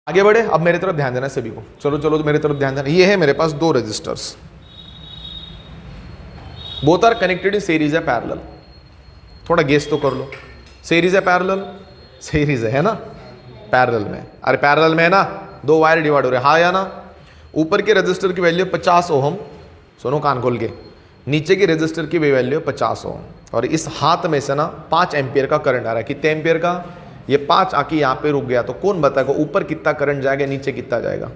आगे बढ़े। अब मेरे तरफ ध्यान देना सभी को, चलो चलो मेरे तरफ ध्यान देना। ये है मेरे पास दो resistors, both are connected in series है पैरेलल। थोड़ा गेस तो कर लो, सीरीज है पैरेलल, सीरीज है ना, पैरेलल में। अरे पैरेलल में है ना, दो वायर डिवाइड हो रहे हैं, हाँ या ना। ऊपर के रेजिस्टर की वैल्यू 50 ओम, सुनो कान खोल के, नीचे की रेजिस्टर की वैल्यू 50 ओम, और इस हाथ में से ना 5 एम्पियर का करंट आ रहा है। कितने एम्पियर का? ये 5 आके यहां पे रुक गया, तो कौन बताएगा ऊपर कितना करंट जाएगा, नीचे कितना जाएगा?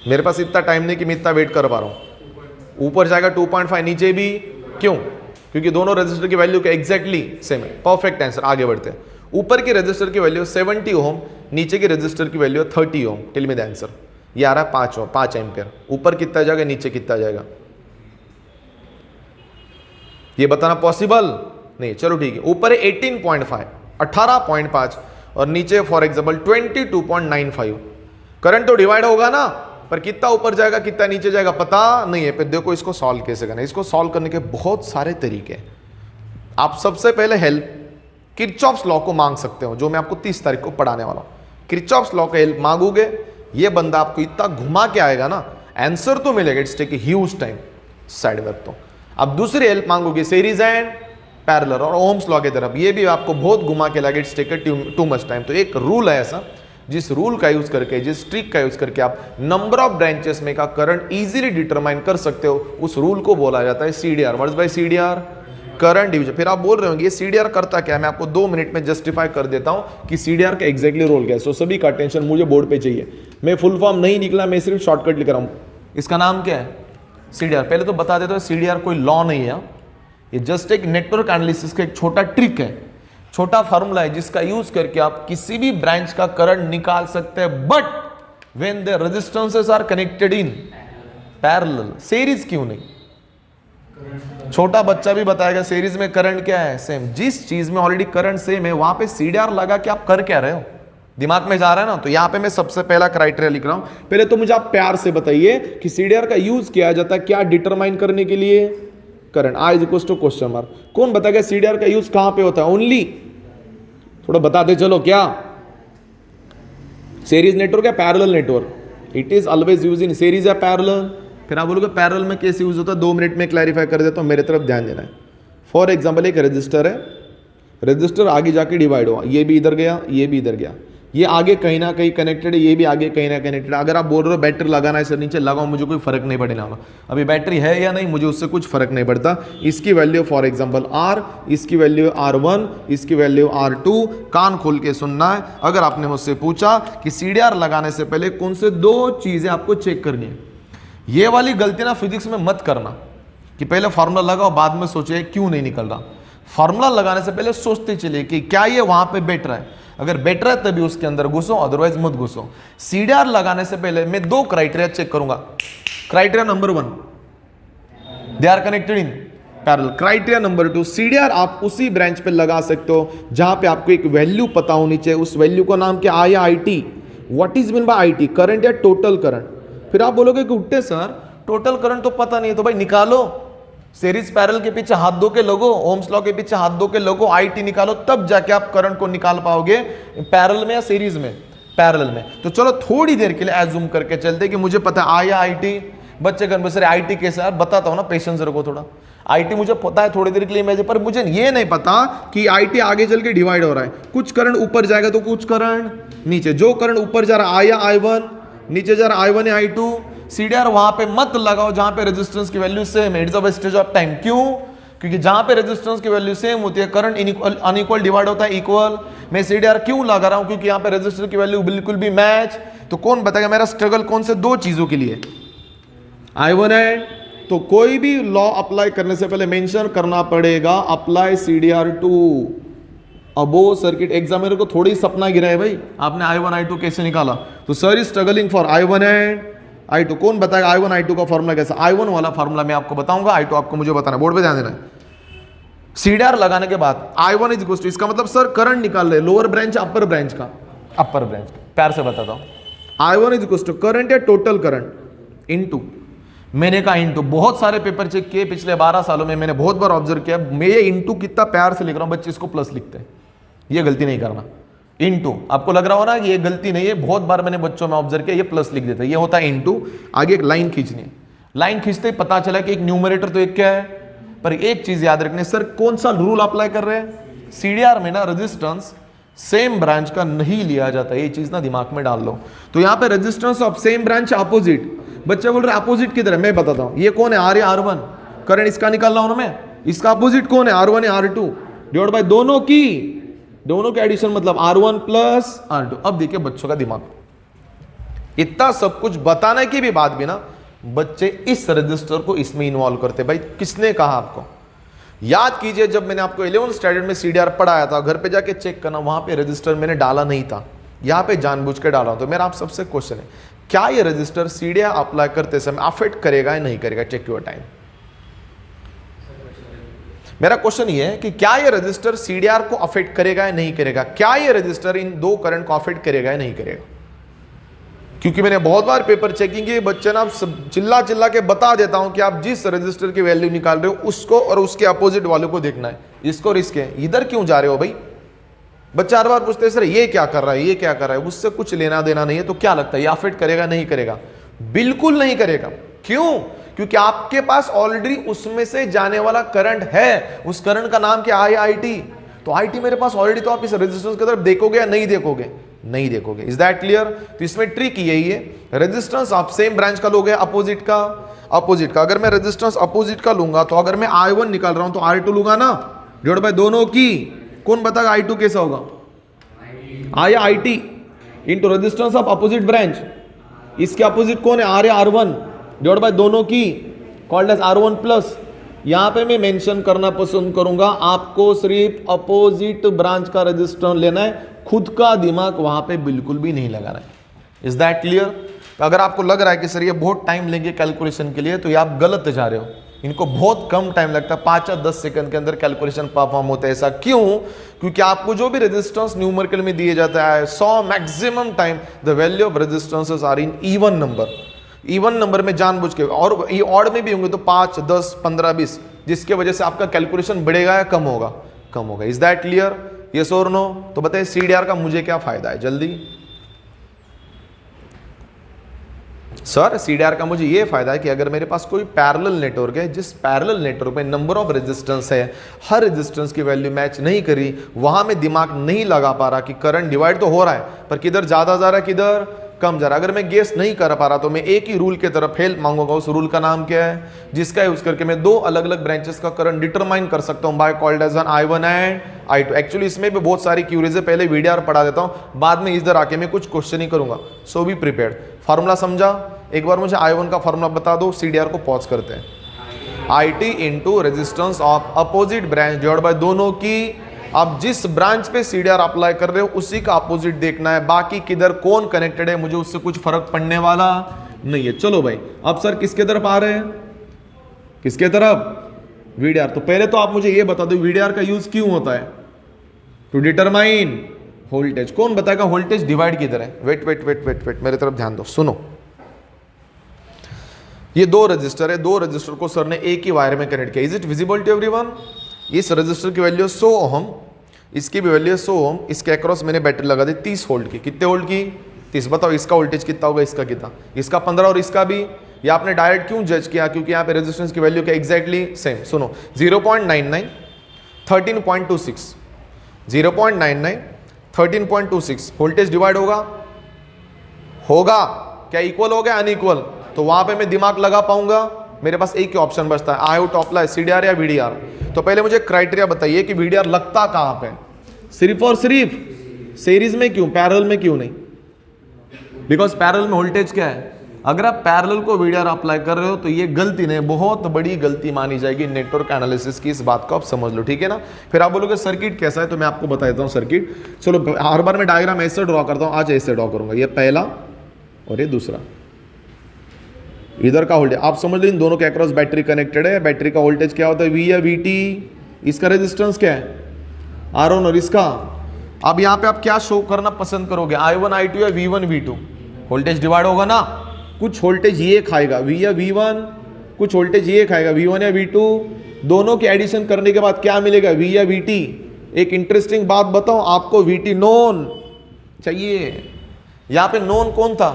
मेरे पास इतना टाइम नहीं कि मैं इतना वेट कर पा रहा हूं। ऊपर जाएगा 2.5, नीचे भी। क्यों? क्योंकि दोनों रेजिस्टर की वैल्यू के एग्जैक्टली सेम है। Perfect answer. आगे बढ़ते हैं। ऊपर की रेजिस्टर की वैल्यू 70 ओम, नीचे की रेजिस्टर की value 30 ohm. Tell me the answer. ये आ रहा है 5 ओम, 5 एम्पियर। ऊपर कितना जाएगा, नीचे कितना जाएगा? ये बताना पॉसिबल नहीं। चलो ठीक है, ऊपर है 18.5, 18.5, और नीचे फॉर एग्जांपल 22.95। करंट तो डिवाइड होगा ना, पर कितना ऊपर जाएगा कितना नीचे जाएगा पता नहीं है। फिर देखो इसको सॉल्व कैसे करना है। इसको सॉल्व करने के बहुत सारे तरीके हैं। आप सबसे पहले हेल्प किरचॉफ्स लॉ को मांग सकते हो, जो मैं आपको 30 तारीख को पढ़ाने वाला हूं। किरचॉफ्स लॉ का हेल्प मांगोगे, ये बंदा आपको इतना घुमा के आएगा ना, आंसर तो मिलेगा, it's take huge time. Side में तो अब दूसरी हेल्प मांगोगे सीरीज एंड पैरेलल और ओम्स लॉ की तरफ, ये भी आपको बहुत घुमा के लगेगा, it's take too much time. तो एक रूल है ऐसा, जिस रूल का यूज करके, जिस ट्रिक का यूज करके आप नंबर ऑफ ब्रांचेस में का करंट इजीली डिटरमाइन कर सकते हो, उस रूल को बोला जाता है CDR. What is by CDR? Current division. फिर आप बोल रहे होंगे ये सीडीआर करता क्या है? मैं आपको 2 मिनट में जस्टिफाई कर देता हूं कि सीडीआर का एग्जैक्टली रोल क्या है। सो सभी का अटेंशन मुझे बोर्ड पे चाहिए। मैं फुल फॉर्म नहीं निकला, मैं सिर्फ शॉर्टकट लिख रहा हूं। इसका नाम क्या है? सीडीआर। पहले तो बता देता हूं, सीडीआर कोई लॉ नहीं है, ये जस्ट एक नेटवर्क एनालिसिस का एक छोटा ट्रिक है, छोटा फार्मूला है, जिसका यूज करके आप किसी भी ब्रांच का करंट निकाल सकते हैं, but when the resistances are connected in parallel. Series क्यों नहीं? छोटा बच्चा भी बताएगा सीरीज में करंट क्या है, सेम। जिस चीज में ऑलरेडी करंट सेम है, वहां पे सीडीआर लगा के आप कर क्या रहे हो? दिमाग में जा रहा है ना। तो यहां पे मैं सबसे पहला क्राइटेरिया लिख रहा हूं। पहले तो मुझे आप प्यार से बताइए कि सीडीआर का यूज किया जाता है क्या डिटरमाइन करने के लिए? Current. I is equal to question mark. कौन बताएगा सीडीआर का यूज कहां पे होता है? ओनली थोड़ा बता दे चलो, क्या सीरीज नेटवर्क है parallel network? It is always use in series या पैरेलल। फिर आप बोलोगे पैरेलल में कैसे यूज होता है? 2 मिनट में क्लैरिफाई कर देता हूं, मेरे तरफ ध्यान देना है। फॉर एग्जांपल एक रजिस्टर है, रजिस्टर आगे जाके डिवाइड हुआ, ये भी इधर गया, ये भी इधर गया, ये आगे कहीं ना कहीं कनेक्टेड है, ये भी आगे कहीं ना कनेक्टेड है। अगर आप बोल रहे हो बैटरी लगाना है सर, नीचे लगाओ, मुझे कोई फर्क नहीं पड़ने वाला। अभी बैटरी है या नहीं, मुझे उससे कुछ फर्क नहीं पड़ता। इसकी वैल्यू फॉर एग्जांपल R, इसकी वैल्यू R1, इसकी वैल्यू R2। कान खोल के सुनना है। अगर आपने मुझसे पूछा कि सीडीआर लगाने से पहले कौन से 2 चीजें आपको चेक करनी है, ये वाली गलती ना फिजिक्स में मत करना कि पहले फार्मूला लगाओ बाद में सोचे क्यों नहीं निकल रहा। फार्मूला लगाने से पहले सोचते चलिए कि क्या ये वहां पे बैठ रहा है। अगर बेटर है तभी उसके अंदर घुसो, अदरवाइज मत घुसो। सीडीआर लगाने से पहले मैं 2 क्राइटेरिया चेक करूंगा। Criteria number 1, they are connected in parallel. Criteria number 2, CDR आप उसी ब्रांच पे लगा सकते हो जहां पे आपको एक वैल्यू पता होनी चाहिए। उस वैल्यू का नाम क्या? आई या IT. What is mean by IT? Current या टोटल करंट। फिर आप बोलोगे कि उठे सर टोटल करंट तो पता नहीं है, तो भाई निकालो। सीरीज पैरेलल के पीछे हाथ धो के लोगो, ओम्स लॉ के पीछे हाथ धो के लोगो, आईटी निकालो, तब जाके आप करंट को निकाल पाओगे पैरेलल में या सीरीज में? पैरेलल में। तो चलो थोड़ी देर के लिए एज्यूम करके चलते कि मुझे पता है आई या आईटी। बच्चे घर में सर आईटी कैसे? यार बताता हूं ना, पेशेंस रखो थोड़ा। आईटी मुझे पता है थोड़ी देर के लिए इमेज, पर मुझे ये नहीं पता कि आईटी आगे चल के डिवाइड हो रहा है। कुछ करंट ऊपर जाएगा तो कुछ करंट नीचे। जो करंट ऊपर जा रहा है आई या I1, नीचे जा रहा I1 या I2। सीडीआर वहां पे मत लगाओ जहां पे रेजिस्टेंस की वैल्यू सेम है। It's a wastage of time. क्यों? क्योंकि जहां पे रेजिस्टेंस की वैल्यू सेम होती है, करंट अनइक्वल डिवाइड होता है इक्वल। मैं सीडीआर क्यों लगा रहा हूं? क्योंकि यहां पे रेजिस्टेंस की वैल्यू बिल्कुल भी मैच। तो कौन बताएगा मेरा स्ट्रगल कौन से 2 चीजों के लिए? I1 है। तो कोई भी लॉ अप्लाई करने से पहले मेंशन करना पड़ेगा apply CDR to above circuit. Examiner को थोड़ी सपना गिरा है भाई आपने I1 I2 कैसे निकाला। तो sir is struggling for I1 and I2। कौन बताएगा I1 I2 का फॉर्मूला कैसा? I1 वाला फॉर्मूला मैं आपको बताऊंगा, I2 आपको मुझे बताना। बोर्ड पे ध्यान देना है। सीडीआर लगाने के बाद I1 इज इक्वल टू, इसका मतलब सर करंट निकाल रहे, लोअर ब्रांच अपर ब्रांच का? अपर ब्रांच का। प्यार से बताता हूं, I1 is equal to current या टोटल करंट इनटू, मैंने कहा इनटू। बहुत सारे पेपर चेक किए पिछले 12 सालों में, मैंने बहुत बार ऑब्जर्व किया। मैं ये इनटू कितना प्यार से लिख रहा हूं, बच्चे इसको प्लस लिखते हैं। ये गलती नहीं करना। इनटू, आपको लग रहा हो ना कि ये गलती नहीं है, बहुत बार मैंने बच्चों में ऑब्जर्व किया, ये प्लस लिख देता है, ये होता है इनटू। आगे एक लाइन खींचनी है, लाइन खींचते ही पता चला कि एक न्यूमरेटर तो एक क्या है, पर एक चीज याद रखने, सर कौन सा रूल अप्लाई कर रहे हैं, सीडीआर में ना रेजिस्टेंस सेम ब्रांच का नहीं लिया जाता, ये चीज ना दिमाग में डाल लो। तो यहाँ पे resistance of same branch opposite, बच्चे बोल रहे अपोजिट किधर है, मैं बताता हूं, ये कौन है, आर या R1, करंट इसका निकाल रहा हूं ना मैं, इसका अपोजिट कौन है, R1 या R2, डिवाइड बाय दोनों के एडिशन, मतलब R1 प्लस R2। अब देखिए बच्चों का दिमाग, इतना सब कुछ बताने के भी बाद भी ना बच्चे इस रजिस्टर को इसमें इन्वॉल्व करते। भाई किसने कहा आपको, याद कीजिए जब मैंने आपको 11th स्टैंडर्ड में सीडीआर पढ़ाया था, घर पे जाके चेक करना, वहां पे रजिस्टर मैंने डाला नहीं था, यहां पे जानबूझ के डाला। तो मेरा आप सबसे क्वेश्चन है, क्या ये रजिस्टर सीडीआर अप्लाई करते समय अफेक्ट करेगा या नहीं करेगा, चेक योर टाइम। मेरा क्वेश्चन ये है कि क्या ये रजिस्टर सीडीआर को अफेक्ट करेगा या नहीं करेगा, क्या ये रजिस्टर इन दो करंट को अफेक्ट करेगा या नहीं करेगा। क्योंकि मैंने बहुत बार पेपर चेकिंग किए, बच्चे ना चिल्ला चिल्ला के बता देता हूं कि आप जिस रजिस्टर की वैल्यू निकाल रहे हो उसको और उसके अपोजिट वाले को देखना है, इसको और इसके, इधर क्यों जा रहे हो भाई। बच्चा हर बार पूछते हैं सर ये क्या कर रहा है, ये क्या कर रहा है, उससे कुछ लेना देना नहीं है। तो क्या लगता है ये अफेक्ट करेगा नहीं करेगा, बिल्कुल नहीं करेगा। क्यों, क्योंकि आपके पास ऑलरेडी उसमें से जाने वाला करंट है, उस करंट का नाम क्या है, आईटी। तो आईटी मेरे पास ऑलरेडी, तो आप इस रेजिस्टेंस की तरफ देखोगे या नहीं देखोगे, नहीं देखोगे। Is that clear. तो इसमें ट्रिक यही है, रेजिस्टेंस आप सेम ब्रांच का लोगे, अपोजिट का अगर मैं रेजिस्टेंस अपोजिट का लूंगा, तो अगर मैं I1 निकाल रहा हूं तो R2 लूंगा ना, डिवाइड बाय दोनों की, कौन बताएगा I2 कैसा होगा, I या IT into resistance of opposite branch, इसके अपोजिट कौन है, R या R1, डिवाइड बाय दोनों की, कॉल्ड एज R1 प्लस। यहां पे मैं मेंशन करना पसंद करूंगा, आपको सिर्फ अपोजिट ब्रांच का रेजिस्टेंस लेना है, खुद का दिमाग वहां पे बिल्कुल भी नहीं लगाना है। Is that clear. तो अगर आपको लग रहा है कि सर ये बहुत टाइम लेंगे कैलकुलेशन के लिए, तो ये आप गलत जा रहे हो, इनको बहुत कम टाइम लगता है, 5 या 10 सेकंड के अंदर कैलकुलेशन परफॉर्म होता है। ऐसा क्यों, क्योंकि आपको जो भी रेजिस्टेंस न्यूमेरिकल में दिए जाता है 100 maximum time the value of resistances are in even number. Even number में जानबूझ के, और ये ऑड में भी होंगे तो 5, 10, 15, 20, जिसके वजह से आपका कैलकुलेशन बढ़ेगा या कम होगा, कम होगा। इज दैट क्लियर, यस और नो। तो बताइए सीडीआर का मुझे क्या फायदा है, जल्दी। सर सीडीआर का मुझे ये फायदा है कि अगर मेरे पास कोई पैरेलल नेटवर्क है, जिस पैरेलल नेटवर्क में नंबर ऑफ रेजिस्टेंस है, हर रेजिस्टेंस की वैल्यू मैच नहीं करी, वहां में दिमाग नहीं लगा पा रहा कि करंट डिवाइड तो हो रहा है पर किधर ज्यादा जा रहा है किधर कम जा रहा है, अगर मैं गेस नहीं कर पा रहा तो मैं एक ही रूल की तरफ हेल्प मांगूंगा। उस रूल का नाम क्या है, जिसका यूज करके मैं दो अलग अलग ब्रांचेस का करंट डिटरमाइन कर सकता हूं by called as an I1 and I2। Actually इसमें भी बहुत सारी क्यूरीज है, पहले वीडियो पढ़ा देता हूं, बाद में इधर आके मैं कुछ क्वेश्चन ही करूंगा, सो बी प्रिपेयर्ड। फार्मूला समझा, एक बार मुझे I1 का फार्मूला बता दो, सीडीआर को पॉज करते हैं। IT into resistance of opposite branch divide by दोनों की, आप जिस ब्रांच पे सीडीआर अप्लाई कर रहे हो उसी का अपोजिट देखना है, बाकी किधर कौन कनेक्टेड है मुझे उससे कुछ फर्क पड़ने वाला नहीं है। चलो भाई, अब सर किसके तरफ आ रहे हैं, किसके तरफ, वीडीआर। तो पहले तो आप मुझे ये बता दो वीडीआर का यूज क्यों होता है, टू डिटरमाइन वोल्टेज। कौन बताएगा वोल्टेज डिवाइड किधर है, wait wait wait wait wait, मेरे तरफ ध्यान दो, सुनो। ये दो रजिस्टर है, दो रजिस्टर को सर ने एक ही वायर में कनेक्ट किया। Is it visible to everyone. इस रजिस्टर की वैल्यू 100 ओम, इसकी भी वैल्यू 100 ओम, इसके अक्रॉस मैंने बैटरी लगा दी 30 वोल्ट की। कितने वोल्ट की, 30। बताओ इसका वोल्टेज कितना होगा, इसका कितना, इसका 15 और इसका भी। ये आपने डायरेक्ट क्यों जज किया, क्योंकि यहाँ पे रेजिस्टेंस की वैल्यू क्या एग्जैक्टली सेम। सुनो 0.99 13.26, 0.99 13.26 वोल्टेज डिवाइड होगा, होगा क्या, इक्वल हो गया अनइक्वल। तो वहां पे मैं दिमाग लगा पाऊंगा, मेरे पास एक ही ऑप्शन बचता है, आउट ऑफला सीडीआर या वीडीआर। तो पहले मुझे क्राइटेरिया बताइए कि वीडीआर लगता कहां पे, सिर्फ और सिर्फ सीरीज में क्यों, पैरेलल में क्यों नहीं। बिकॉज पैरेलल में वोल्टेज क्या है, अगर आप पैरेलल को वीडीआर अप्लाई कर रहे हो तो ये गलती नहीं, बहुत बड़ी गलती मानी जाएगी नेटवर्क एनालिसिस की। इस बात को आप समझ लो, ठीक है ना। फिर आप बोलोगे सर्किट कैसा है, तो मैं आपको बता देता हूं सर्किट। चलो हर बार मैं डायग्राम ऐसे ड्रॉ करता हूं, आज ऐसे ड्रॉ करूंगा, ये पहला और ये दूसरा। इधर का वोल्टेज आप समझ लो, इन दोनों के अक्रॉस बैटरी कनेक्टेड है, बैटरी का वोल्टेज क्या होता है, V या VT, इसका रेजिस्टेंस क्या है R1 और इसका। अब यहाँ पे आप क्या शो करना पसंद करोगे, I1 I2 या V1 V2। वोल्टेज डिवाइड होगा ना, कुछ वोल्टेज ये खाएगा V या V1, कुछ वोल्टेज ये खाएगा V1 या V2, दोनों के एडिशन करने के बाद क्या मिलेगा V या VT। एक इंटरेस्टिंग बात बताऊं आपको, VT नोन चाहिए। यहाँ पे नोन कौन था,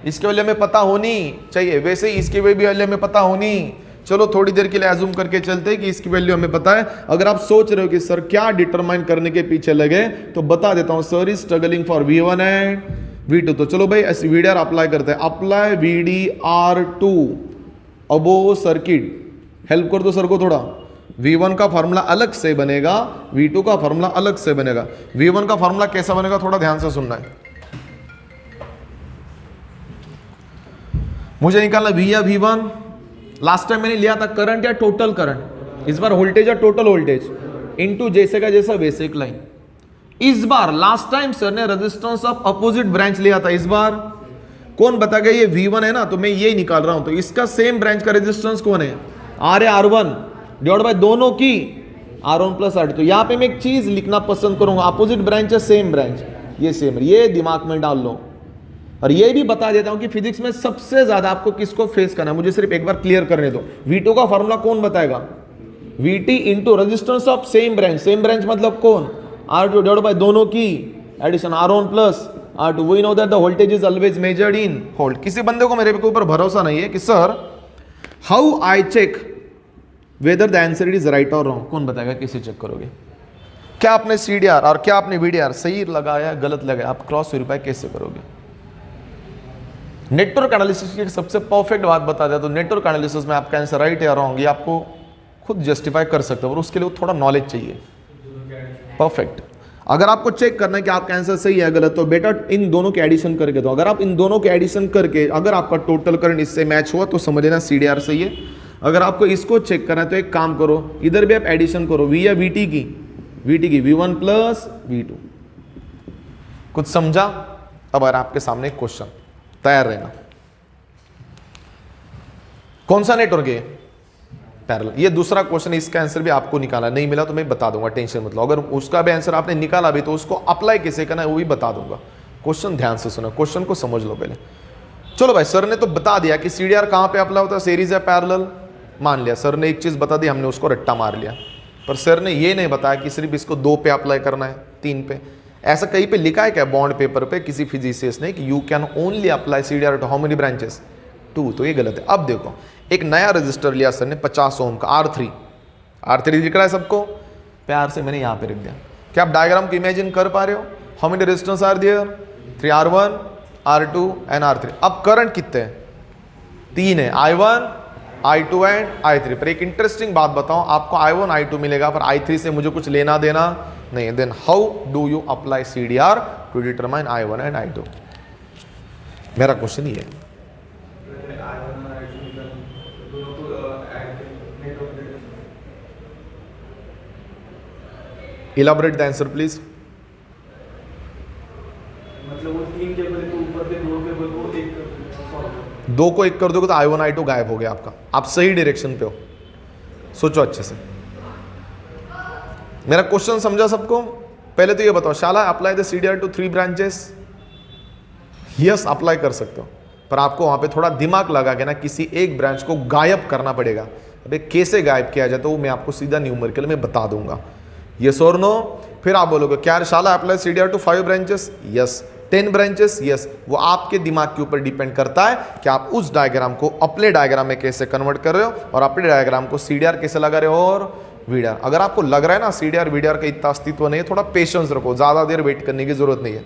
इसके वैल्यू हमें पता होनी चाहिए, वैसे ही इसकी वैल्यू हमें पता होनी। चलो थोड़ी देर के लिए एज्यूम करके चलते हैं कि इसकी वैल्यू हमें पता है। अगर आप सोच रहे हो कि सर क्या डिटरमाइन करने के पीछे लगे, तो बता देता हूं, sir is struggling for V1 and V2। तो चलो भाई VDR अप्लाई करते हैं। अप्लाई VDR2 अबो सर्किट। हेल्प कर दो सर को थोड़ा। V1 का फॉर्मूला अलग से बनेगा, V2 का फॉर्मूला अलग से बनेगा। V1 का फॉर्मूला कैसा बनेगा, थोड़ा ध्यान से सुनना है। मुझे निकालना V या V1। लास्ट टाइम मैंने लिया था करंट या टोटल करंट, इस बार वोल्टेज या टोटल वोल्टेज इनटू जैसे का जैसा वैसे एक लाइन। इस बार लास्ट टाइम सर ने रेजिस्टेंस ऑफ अपोजिट ब्रांच लिया था, इस बार कौन बताएगा, ये V1 है ना, तो मैं ये निकाल रहा हूं। तो इसका सेम ब्रांच का रेजिस्टेंस कौन है, R है, R1 डिवाइड बाय दोनों की R1 प्लस R2। तो यहां पे मैं एक चीज लिखना पसंद करूंगा, अपोजिट ब्रांच है सेम ब्रांच, ये सेम, ये दिमाग में डाल लो। और ये भी बता देता हूं कि फिजिक्स में सबसे ज्यादा आपको किसको फेस करना है, मुझे सिर्फ एक बार क्लियर करने दो। V2 का फॉर्मूला कौन बताएगा, VT into resistance of same branch मतलब कौन, R2 डिवाइड बाय दोनों की addition R1 plus R2। We know that the voltage is always measured in volt. किसी बंदे को मेरे ऊपर भरोसा नहीं है कि sir how I check whether the answer is right और रॉन्ग, कौन बताएगा, कैसे चेक करोगे, क्या आपने CDR और क्या आपने VDR सही लगाया गलत लगाया, आप क्रॉस वेरीफाई कैसे करोगे। नेटवर्क एनालिसिस की सबसे परफेक्ट बात बता दिया, तो नेटवर्क एनालिसिस में आपका आंसर राइट या रॉन्ग ये आपको खुद जस्टिफाई कर सकते हो, और उसके लिए थोड़ा नॉलेज चाहिए। परफेक्ट। अगर आपको चेक करना है कि आपका आंसर सही है गलत, तो बेटा इन दोनों के एडिशन करके दो। अगर आप इन दोनों के एडिशन करके अगर आपका टोटल करंट इससे मैच हुआ तो समझ लेना CDR सही है। अगर आपको इसको चेक करना है तो एक काम करो, इधर भी आप एडिशन करो, V या VT की V1 प्लस V2। कुछ समझा। अब आ रहा आपके सामने एक क्वेश्चन, तैयार रहना। कौन सा नेटवर्क है, पैरेलल। ये दूसरा क्वेश्चन, इसका आंसर भी आपको निकाला, नहीं मिला तो मैं बता दूंगा, टेंशन मत लो। अगर उसका भी आंसर आपने निकाला भी तो उसको अप्लाई कैसे करना है वो भी बता दूंगा। क्वेश्चन ध्यान से सुनो, क्वेश्चन को समझ लो पहले। चलो भाई, सर ने तो बता दिया कि CDR कहां पे अप्लाई होता है, सीरीज या पैरेलल, मान लिया। सर ने एक चीज बता दी, हमने उसको रट्टा मार लिया। पर सर ने ये नहीं बताया कि सिर्फ इसको 2 पे अप्लाई करना है, 3 पे। ऐसा कहीं पे लिखा है क्या बॉन्ड पेपर पे किसी फिजिसिस्ट ने कि you can only apply CDR to how many branches, 2। तो ये गलत है। अब देखो, एक नया रजिस्टर लिया सर ने 50 ओम का, R3 दिख रहा है सबको, प्यार से मैंने यहाँ पे रख दिया। क्या आप डायग्राम को इमेजिन कर पा रहे हो, how many resistance are there, 3R1 R2 and R3। अब करंट कितने हैं, 3 है, I1 I2 एंड I3। पर एक इंटरेस्टिंग बात बताऊं, आपको I1 I2 मिलेगा पर I3 से मुझे कुछ लेना देना नहीं है। Then how do you apply CDR to determine I1 and I2, मेरा क्वेश्चन ये है। Elaborate the answer please. मतलब वो 3 केबल के ऊपर के 2 केबल को एक 2 को 1 कर दोगे तो I1 I2 गायब हो गया आपका। आप सही डायरेक्शन पे हो, सोचो अच्छे से। मेरा क्वेश्चन समझा सबको। पहले तो ये बताओ, shall I apply the CDR to 3 branches. Yes, apply कर सकते हो, पर आपको वहां पे थोड़ा दिमाग लगा के ना किसी एक ब्रांच को गायब करना पड़ेगा। अबे कैसे गायब किया जाए तो वो मैं आपको सीधा न्यूमेरिकल में बता दूंगा। यस और नो। फिर आप बोलोगे क्या shall I apply CDR to 5 branches, yes. 10 branches, yes. वो आपके दिमाग के ऊपर डिपेंड करता है कि आप उस डायग्राम को अपने डायग्राम में कैसे कन्वर्ट कर रहे हो और अपने डायग्राम को CDR कैसे लगा रहे हो और VDR। अगर आपको लग रहा है ना CDR VDR का इतना अस्तित्व नहीं है, थोड़ा पेशेंस रखो, ज्यादा देर वेट करने की जरूरत नहीं है।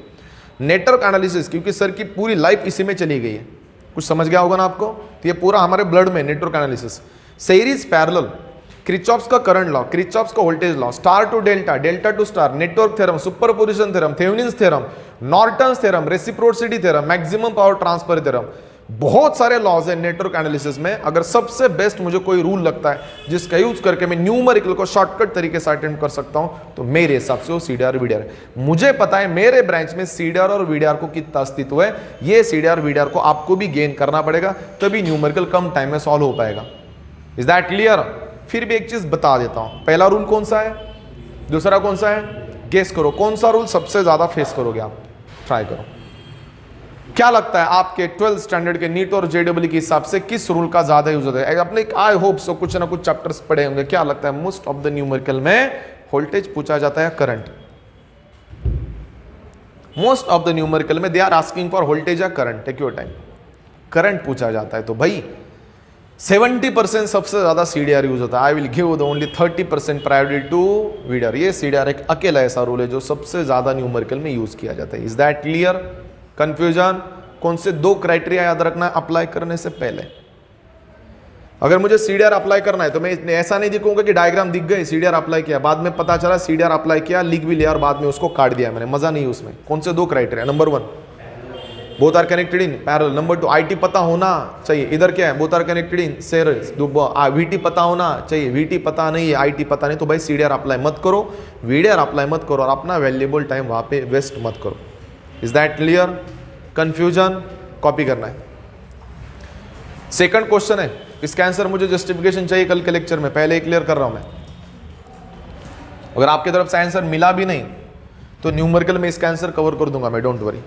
नेटवर्क एनालिसिस, क्योंकि सर की पूरी लाइफ इसी में चली गई है, कुछ समझ गया होगा ना आपको। तो ये पूरा हमारे ब्लड में network analysis. Series parallel, Kirchhoff's का करंट लॉ, क्रिचॉफ्स का voltage law, star to delta, delta to star, network theorem, superposition theorem, Thevenin's theorem, Norton's theorem, reciprocity theorem, maximum power transfer theorem. बहुत सारे laws है network analysis में। अगर सबसे best मुझे कोई रूल लगता है जिसका यूज करके मैं न्यूमेरिकल को शॉर्टकट तरीके से अटेम्प्ट कर सकता हूं, तो मेरे हिसाब से वो CDR VDR है। मुझे पता है मेरे ब्रांच में CDR और VDR को कितना अस्तित्व है। ये CDR VDR को आपको भी गेन करना पड़ेगा, तभी न्यूमेरिकल कम टाइम में सॉल्व हो पाएगा। Is that clear. फिर भी एक चीज बता देता हूं, पहला रूल कौन सा है, दूसरा कौन सा है, गेस करो कौन सा रूल सबसे ज्यादा फेस करोगे आप, ट्राई करो। क्या लगता है आपके 12th स्टैंडर्ड के नीट और JEE के हिसाब से किस रूल का ज्यादा यूज होता है। अपने आई होप सो कुछ ना कुछ चैप्टर्स पढ़े होंगे। क्या लगता है मोस्ट ऑफ द न्यूमेरिकल में वोल्टेज पूछा जाता है current. Most of the numerical में they are asking for voltage या current, take your time, current पूछा जाता है। तो भाई 70% सबसे ज्यादा CDR यूज होता है। I will give the only 30% priority to VDR। ये CDR एक अकेला ऐसा रूल है जो सबसे ज्यादा न्यूमेरिकल में यूज किया जाता है। Is that clear? कंफ्यूजन? कौन से 2 क्राइटेरिया याद रखना है अप्लाई करने से पहले। अगर मुझे CDR अप्लाई करना है तो मैं ऐसा नहीं दिखाऊंगा कि डायग्राम दिख गए, CDR अप्लाई किया, बाद में पता चला CDR अप्लाई किया, लिख भी लिया और बाद में उसको काट दिया मैंने, मजा नहीं उसमें। कौन से 2 criteria? Number 1 both are connected in parallel. Number 2 IT पता होना चाहिए। इधर क्या है? Both are connected in series. VT पता होना चाहिए। VT पता नहीं है, IT पता नहीं, तो भाई CDR अप्लाई मत करो, VDR अप्लाई मत करो और अपना वैल्यूएबल टाइम वहां पे वेस्ट मत करो। Is that clear? Confusion? Copy करना है। सेकंड क्वेश्चन है, इसका आंसर मुझे जस्टिफिकेशन चाहिए कल के लेक्चर में, पहले ही क्लियर कर रहा हूं मैं। अगर आपकी तरफ से आंसर मिला भी नहीं तो न्यूमेरिकल में इसका आंसर कवर कर दूंगा मैं, डोंट वरी।